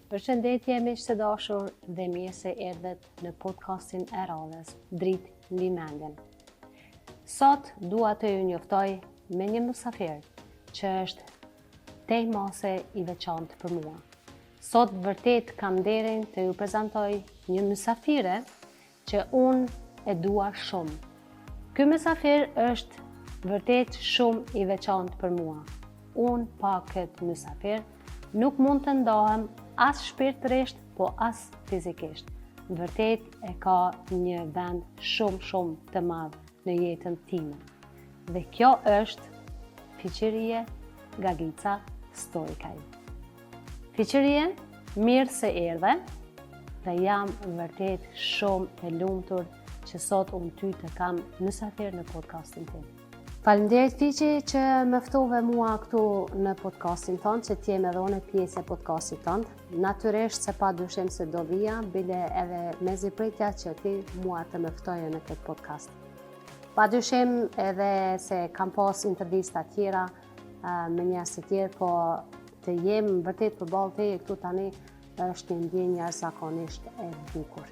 Përshëndetje miq të dashur dhe mirë se erdhët në podcastin e radhës Dritë mbi mendjen. Sot dua të ju njoftoj me një mysafir që është tejmase i veçantë për mua. Sot vërtet kam nderin të ju prezantoj një mysafire që unë e dua shumë. Ky mysafir është vërtet shumë i veçantë për mua. Unë pa këtë mysafir nuk mund të ndahem as shpirtërisht, po as fizikisht. Vërtet e ka një vend shumë të madh në jetën time. Dhe kjo është Fiqërie Gagica Stoikaj. Fiqërie, mirë se erdhe dhe jam vërtet shumë e lumtur që sot unë ty të kam mysafir në podcastin tim. Faleminderit Fiqi që më ftove mua këtu në podcastin tonë, që t'jem edhe unë pjesë e podcastit tonë. Natyrisht se pa dyshim se do vija, bile edhe mezi pritja që ti mua të më ftoje në këtë podcast. Pa dyshim edhe se kam pas intervista tjera me njerëz të tjerë, po të jem vërtet përballë teje këtu tani është një ndjenjë jashtëzakonisht e bukur.